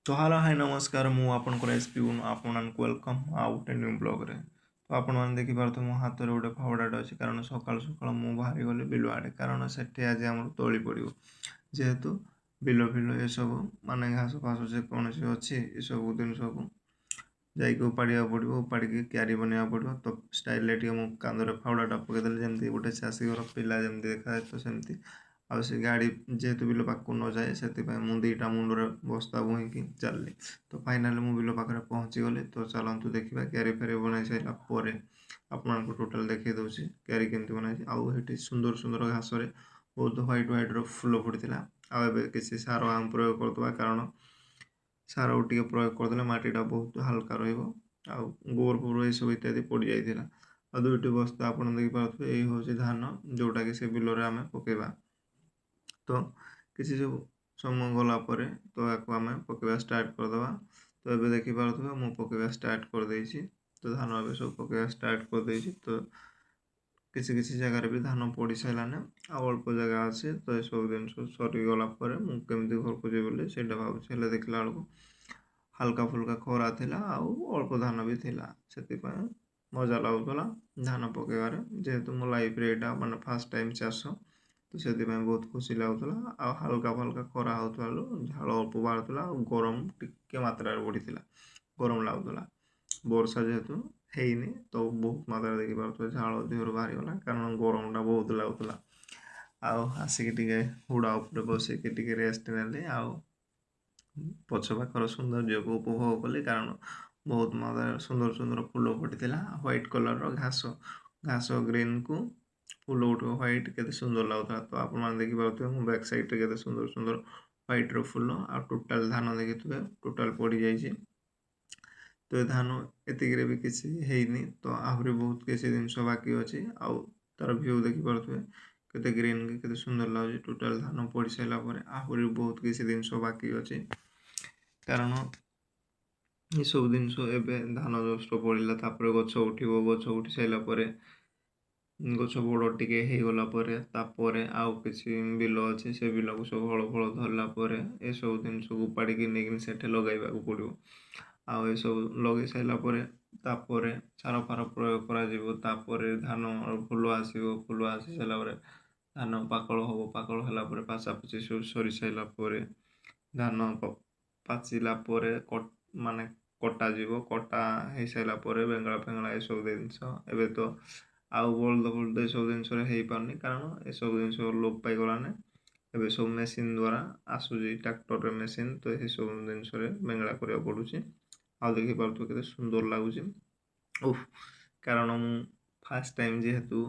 तो hello hi नमस्कार मु आपनकर एसपी आपको वेलकम आउ गोटे न्यू ब्लॉग रे। तो आपण मैंने देखिपे मो हाथ में गोटे फावड़ाटे अच्छे कारण सकाल सकाल मु बाहरी गली बिल आड़े कारण से आज आम तली पड़ो जेहेतु बिल फिल ये सब माने घास फास जेकोसी अच्छी ये सब जिन सब जाइए उपाड़ा पड़ो उपाड़ी क्यारी बनवा पड़ो तो स्टाइल मु कांदर फावड़ाटा पकईदे जमी गोटे चाषी घर पिला जमी देखा तो सेमती आ से गाड़ी जेहेतु बिल पाक न जाए से दुईटा मुंडे बस्ता बुईकी चलि तो फाइनाल मु बिल पाखे पहुँची गली तो चलतु देखा क्यारी फेरी बनाई सारापर आपको टोटाल देखी दूसरी क्यारी केमती बनाई आउे सुंदर सुंदर घास बहुत ह्वैट ह्वैट फुल फुटी आए किसी सार आम प्रयोग करदे कारण सार टे प्रयोग करदे मटीटा बहुत हाल्का रोर फोर सब इत्यादि पड़ जाता आ दुईट बस्ता आप देखिपे यही हूँ धान जोटा कि से बिल आम पकेबा तो किसी सब समय गलापर तो या आम पकेबा स्टार्ट करदे तो ये देखिपे मु पकेबा स्टार्ट कर देछि तो धान ए सब पकेबा स्टार्ट कर देछि तो किसी किसी जगार भी धान पड़ साराने अल्प जगह अच्छे तो ये सब जिन सरीगला मुझे घर को जी से भाई देखला बेलू हाल्का फुल्का खरा थिला अल्प धान भी थिला से मजा लगुला धान पकेबार जेहेतु मो लाइफ रे एटा माने फर्स्ट टाइम चाष तो से बहुत खुशी लगुला आ हल्का फल्का खरा होता झाड़ अल्प बाहर गरम टिके मात्रा बढ़ी गरम लगुला वर्षा जेहेतु हैनी तो बहुत मात्रा देखी पारे झाड़ देहर बाहरी गला कारण गरमटा बहुत लगुला आसिक हुड़ा उपर बसिक रेस्ट ने पछ पाखर सौंदर्य को उपभोग कली कारण बहुत मात्रा सुंदर सुंदर फूल फुटी व्हाइट कलर घास घास ग्रीन को फूल उठ व्हाइट के सुंदर लगुता तो आप देखिपे मो बैक साइड के सुंदर सुंदर व्हाइट फूल आ टोटाल धान देखिए टोटाल पड़ जाइए तो ये धान एतिक भी किसी हैनी तो आहरी बहुत किसी जिन बाकी अच्छी आउ तार भ्यू देखिपे केते ग्रीन के सुंदर लगे टोटाल धान पड़ सारापर आहरी बहुत किसी जिन बाकी अच्छी कारण ये सब जिनस एवं धान जस्ट पड़ा गछ उठो गछ उठी सारापर गछ बड़ टे होगलापर आउ किसी बिल अच्छे से बिल को सब हल फल धरला ये सब जिन उपाड़ी नहीं से लगेगा पड़ो आउ ये सब लगे सारापर सार फार प्रयोग कर धान फूल आसो फूल आसी सारापर धान पाकल हम पाकल है पाचापुची सब सरी सारापर धान पाचिला माने कटा जीव कटा हो सारापर बेंगला फेंगला ये सब जिनस एवं तो आउ बलद फलद ये सब जिन हो पारनी कारण ये सब जिन लोप पाईगलाने एवं सब मेसीन द्वारा आसूसी ट्रैक्टर मेसीन तो ये सब जिन बेंगला करा पड़ुची आ देखिपे के सुंदर लगुच उफ कारण मु फास्ट टाइम जेहेतु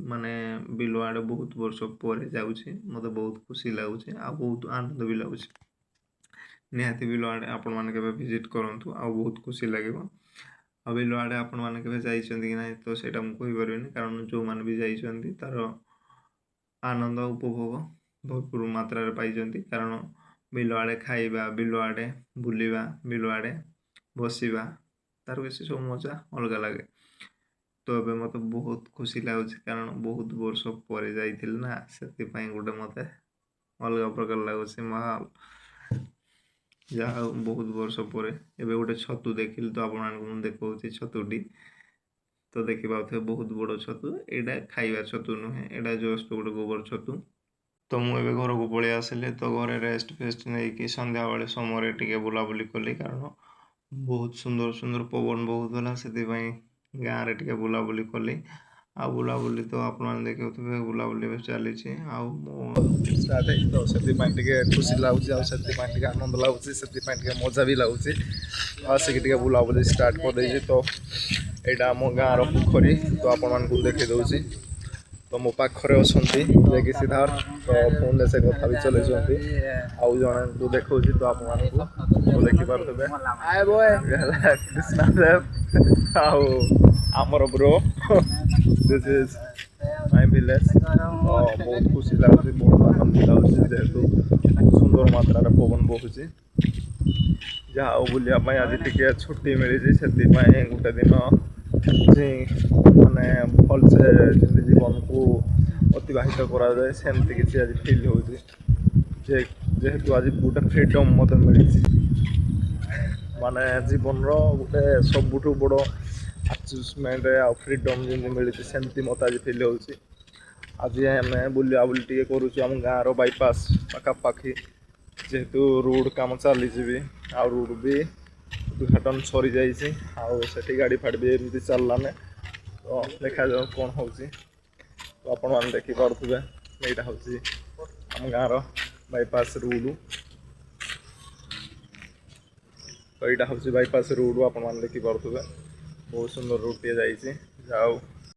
माने बिल आड़े बहुत वर्ष पर जाऊँगी मत बहुत खुशी लगुच आ बहुत आनंद भी लगुच निहाती बिल आड़े आपण मैंने विजिट करूँ आ बहुत खुशी लगे आ बिल आड़े आपण मैंने जाइए कि ना तो सहीटा मुझे कहीपरि कारण जो मैंने भी जाइए तार आनंद उपभोग भरपूर मात्रा पाई कारण बिल आड़े खाइबा बिल आड़े बुलवा बिल आड़े बसवा तार किसी सब मजा अलग लगे तो ये मत बहुत खुशी लगुच कारण बहुत वर्ष पर जाइए ना से गोटे मत अलग प्रकार लगुच माहौल जहाँ बहुत वर्ष पर एवं गोटे छतु देखिली तो आप देखा छतुटी तो देखिपे बहुत बड़ छतु यहाँ खाइबा छतु नुहे यहाँ जस्ट गोटे गोबर छतु तो मुझे घर को पलि आसिली तो घरे रेस्ट फेस्ट नहीं कि संध्या बेले समय टे बुलाबुली कली कारण बहुत सुंदर सुंदर पवन बहुत है से गाँव में टे बुलाबुली कली आ बुलाबुली तो आप देखुए बुलाबुली चली तो से खुशी लगुच आनंद लगुच से मजा भी लगुच आसिक बुलाबुली स्टार्ट कर दे तो यहाँ आम गाँव पोखरी तो आप देखी दूसरी तो मो पाखरे अच्छा जैक सिद्धार्थ तो फोन से कथा भी चलती आउ जन देखा तो आप तो देखिपे कृष्णा देव आमर bro this is my village बहुत खुशी लगुच बहुत आनंद लगुच जेहेतु सुंदर मात्रा पवन बहुची जहाँ बुलाप आज टे छुट्टी मिली से गोटे दिन माने भल से जीवन को अतिबाहित करा जाए सेमती किसी आज फिल हो जेहेतु आज गोटे फ्रीडम मत मिली ମାନେ ଜୀବନର ଗୋଟେ ସବୁଠୁ ବଡ଼ ଆଚିଭମେଣ୍ଟ ଆଉ ଫ୍ରିଡମ୍ ଯେମିତି ମିଳିଛି ସେମିତି ମୋତେ ଆଜି ଫିଲ୍ ହେଉଛି। ଆଜି ଆମେ ବୁଲାବୁଲି ଟିକେ କରୁଛୁ ଆମ ଗାଁର ବାଇପାସ୍ ପାଖାପାଖି, ଯେହେତୁ ରୋଡ଼ କାମ ଚାଲିଛି ବି ଆଉ ରୋଡ଼ ବି ଉଦ୍ଘାଟନ ସରିଯାଇଛି ଆଉ ସେଠି ଗାଡ଼ି ଫାଡ଼ି ବି ଏମିତି ଚାଲିଲାନି। ତ ଦେଖାଯାଉ କ'ଣ ହେଉଛି। ତ ଆପଣମାନେ ଦେଖିପାରୁଥିବେ ଏଇଟା ହେଉଛି ଆମ ଗାଁର ବାଇପାସ୍ ରୋଡ଼। ତ ଏଇଟା ହେଉଛି ବାଇପାସ୍ ରୋଡ଼, ଆପଣମାନେ ଦେଖିପାରୁଥିବେ ବହୁତ ସୁନ୍ଦର ରୋଡ଼ଟିଏ ଯାଇଛି। ଯାଉ